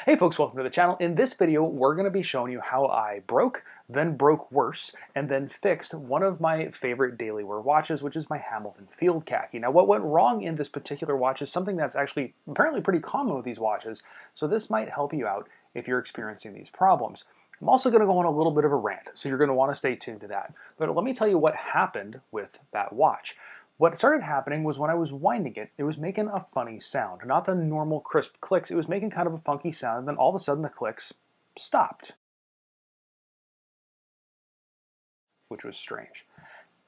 Hey folks, welcome to the channel. In this video, we're going to be showing you how I broke, then broke worse, and then fixed one of my favorite daily wear watches, which is my Hamilton Field Khaki. Now, what went wrong in this particular watch is something that's actually apparently pretty common with these watches, so this might help you out if you're experiencing these problems. I'm also going to go on a little bit of a rant, so you're going to want to stay tuned to that. But let me tell you what happened with that watch. What started happening was when I was winding it, it was making a funny sound. Not the normal crisp clicks, it was making kind of a funky sound, and then all of a sudden the clicks stopped, which was strange.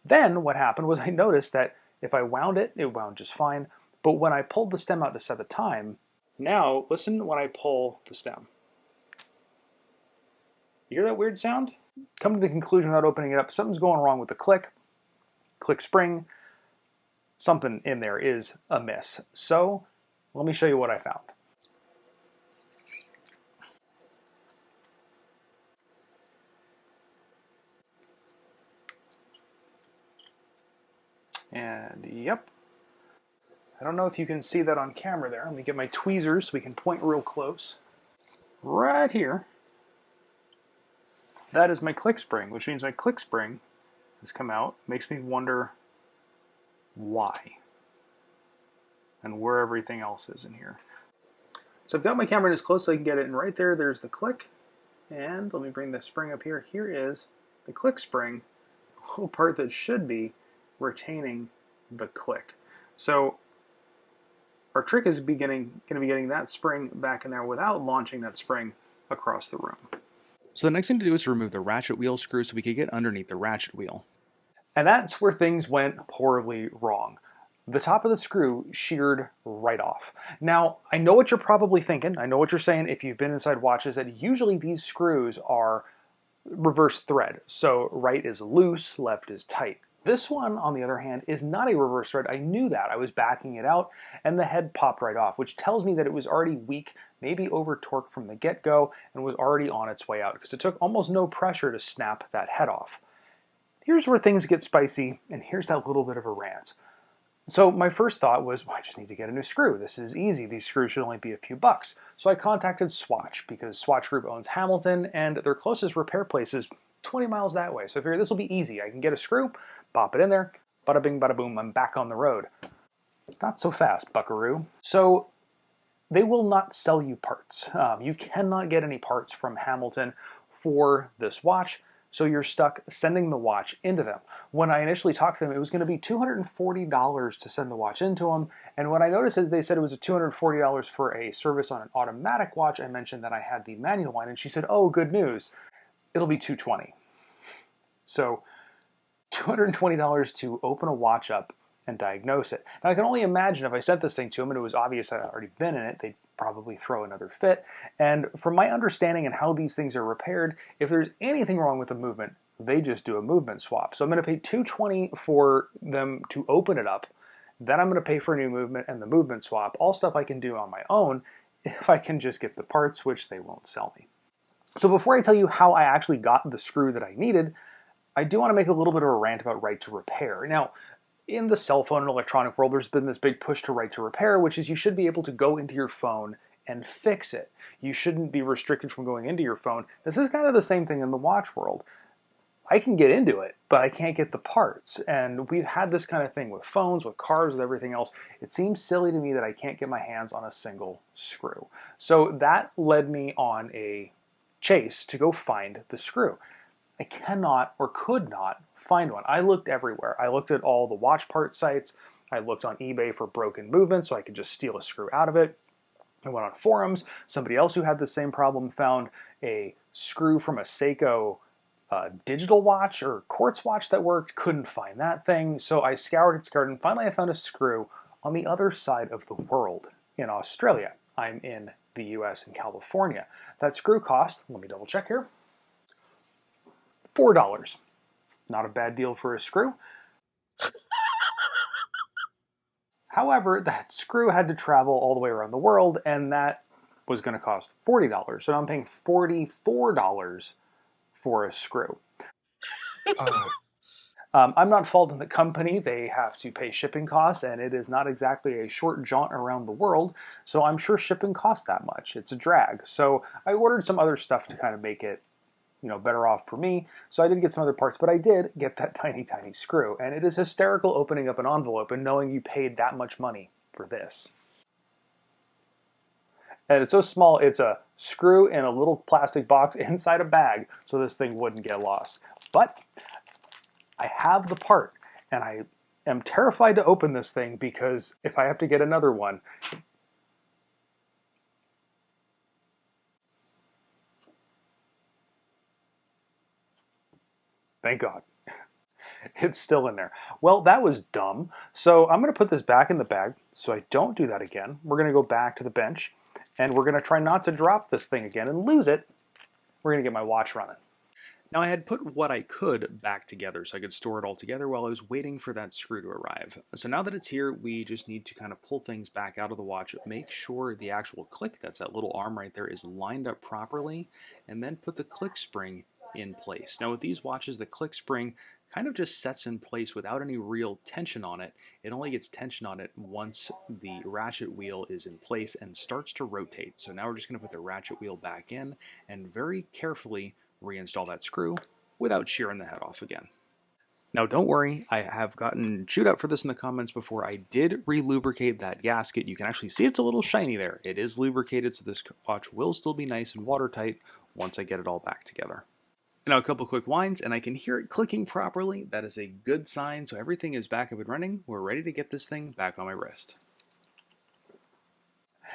Then what happened was I noticed that if I wound it, it wound just fine, but when I pulled the stem out to set the time, now listen when I pull the stem. You hear that weird sound? Come to the conclusion without opening it up, something's going wrong with the click spring. Something in there is amiss. So let me show you what I found. And yep, I don't know if you can see that on camera there. Let me get my tweezers so we can point real close. Right here, that is my click spring, which means my click spring has come out. Makes me wonder why and where everything else is in here. So I've got my camera in as close so I can get it, and right there, there's the click. And let me bring the spring up here. Here is the click spring, the whole part that should be retaining the click. So our trick is going to be getting that spring back in there without launching that spring across the room. So the next thing to do is to remove the ratchet wheel screw so we could get underneath the ratchet wheel. And that's where things went horribly wrong. The top of the screw sheared right off. Now, I know what you're probably thinking. I know what you're saying if you've been inside watches, that usually these screws are reverse thread. So right is loose, left is tight. This one, on the other hand, is not a reverse thread. I knew that. I was backing it out, and the head popped right off, which tells me that it was already weak, maybe over torqued from the get-go, and was already on its way out, because it took almost no pressure to snap that head off. Here's where things get spicy, and here's that little bit of a rant. So my first thought was, well, I just need to get a new screw. This is easy. These screws should only be a few bucks. So I contacted Swatch, because Swatch Group owns Hamilton, and their closest repair place is 20 miles that way. So I figured this will be easy. I can get a screw, pop it in there, bada bing, bada boom, I'm back on the road. Not so fast, buckaroo. So they will not sell you parts. You cannot get any parts from Hamilton for this watch. So you're stuck sending the watch into them. When I initially talked to them, it was going to be $240 to send the watch into them. And when I noticed that they said it was $240 for a service on an automatic watch, I mentioned that I had the manual one, and she said, oh, good news, it'll be $220. So $220 to open a watch up and diagnose it. Now I can only imagine if I sent this thing to them and it was obvious I'd already been in it, they'd probably throw another fit. And from my understanding and how these things are repaired, if there's anything wrong with the movement, they just do a movement swap. So I'm going to pay $220 for them to open it up. Then I'm going to pay for a new movement and the movement swap, all stuff I can do on my own if I can just get the parts, which they won't sell me. So before I tell you how I actually got the screw that I needed, I do want to make a little bit of a rant about right to repair. Now, in the cell phone and electronic world, there's been this big push to right to repair, which is you should be able to go into your phone and fix it. You shouldn't be restricted from going into your phone. This is kind of the same thing in the watch world. I can get into it, but I can't get the parts. And we've had this kind of thing with phones, with cars, with everything else. It seems silly to me that I can't get my hands on a single screw. So that led me on a chase to go find the screw. I cannot or could not find one. I looked everywhere. I looked at all the watch part sites. I looked on eBay for broken movement so I could just steal a screw out of it. I went on forums. Somebody else who had the same problem found a screw from a Seiko digital watch or quartz watch that worked. Couldn't find that thing. So I scoured, and finally I found a screw on the other side of the world in Australia. I'm in the US in California. That screw cost, let me double check here, $4. Not a bad deal for a screw. However, that screw had to travel all the way around the world, and that was going to cost $40. So now I'm paying $44 for a screw. I'm not faulting the company. They have to pay shipping costs, and it is not exactly a short jaunt around the world, so I'm sure shipping costs that much. It's a drag. So I ordered some other stuff to kind of make it, better off for me. So I did get some other parts, but I did get that tiny, tiny screw. And it is hysterical opening up an envelope and knowing you paid that much money for this. And it's so small, it's a screw in a little plastic box inside a bag so this thing wouldn't get lost. But I have the part, and I am terrified to open this thing because if I have to get another one, thank God. It's still in there. Well, that was dumb. So I'm going to put this back in the bag so I don't do that again. We're going to go back to the bench and we're going to try not to drop this thing again and lose it. We're going to get my watch running. Now I had put what I could back together so I could store it all together while I was waiting for that screw to arrive. So now that it's here, we just need to kind of pull things back out of the watch, make sure the actual click, that's that little arm right there, is lined up properly, and then put the click spring in place. Now with these watches, the click spring kind of just sets in place without any real tension on it. It only gets tension on it once the ratchet wheel is in place and starts to rotate. So now we're just going to put the ratchet wheel back in and very carefully reinstall that screw without shearing the head off again. Now don't worry, I have gotten chewed out for this in the comments before. I did re-lubricate that gasket. You can actually see it's a little shiny there. It is lubricated, so this watch will still be nice and watertight once I get it all back together. Now a couple quick winds and I can hear it clicking properly. That is a good sign, so everything is back up and running. We're ready to get this thing back on my wrist.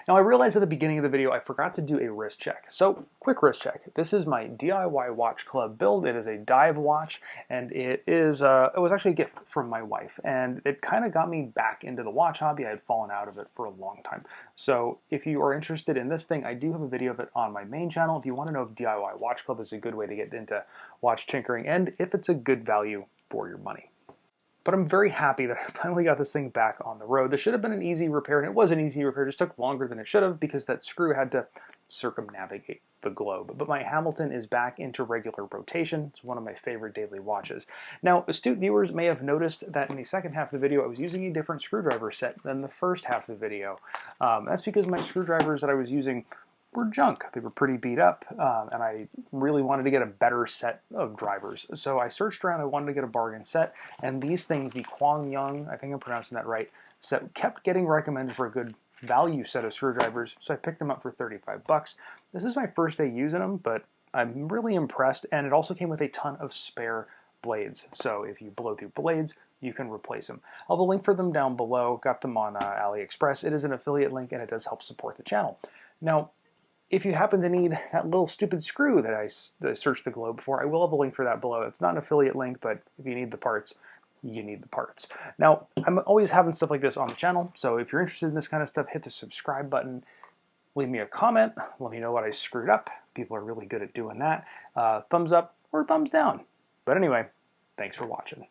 Now I realized at the beginning of the video I forgot to do a wrist check. So quick wrist check. This is my DIY Watch Club build. It is a dive watch and it was actually a gift from my wife and it kind of got me back into the watch hobby. I had fallen out of it for a long time. So if you are interested in this thing, I do have a video of it on my main channel. If you want to know if DIY Watch Club is a good way to get into watch tinkering and if it's a good value for your money. But I'm very happy that I finally got this thing back on the road. This should have been an easy repair, and it was an easy repair. It just took longer than it should have because that screw had to circumnavigate the globe. But my Hamilton is back into regular rotation. It's one of my favorite daily watches. Now, astute viewers may have noticed that in the second half of the video, I was using a different screwdriver set than the first half of the video. That's because my screwdrivers that I was using were junk. They were pretty beat up, and I really wanted to get a better set of drivers. So I searched around, I wanted to get a bargain set, and these things, the Kwang Young, I think I'm pronouncing that right, set kept getting recommended for a good value set of screwdrivers, so I picked them up for 35 bucks. This is my first day using them, but I'm really impressed, and it also came with a ton of spare blades. So if you blow through blades, you can replace them. I'll have a link for them down below. Got them on AliExpress. It is an affiliate link, and it does help support the channel. Now, if you happen to need that little stupid screw that I searched the globe for, I will have a link for that below. It's not an affiliate link, but if you need the parts, you need the parts. Now, I'm always having stuff like this on the channel, so if you're interested in this kind of stuff, hit the subscribe button. Leave me a comment. Let me know what I screwed up. People are really good at doing that. Thumbs up or thumbs down. But anyway, thanks for watching.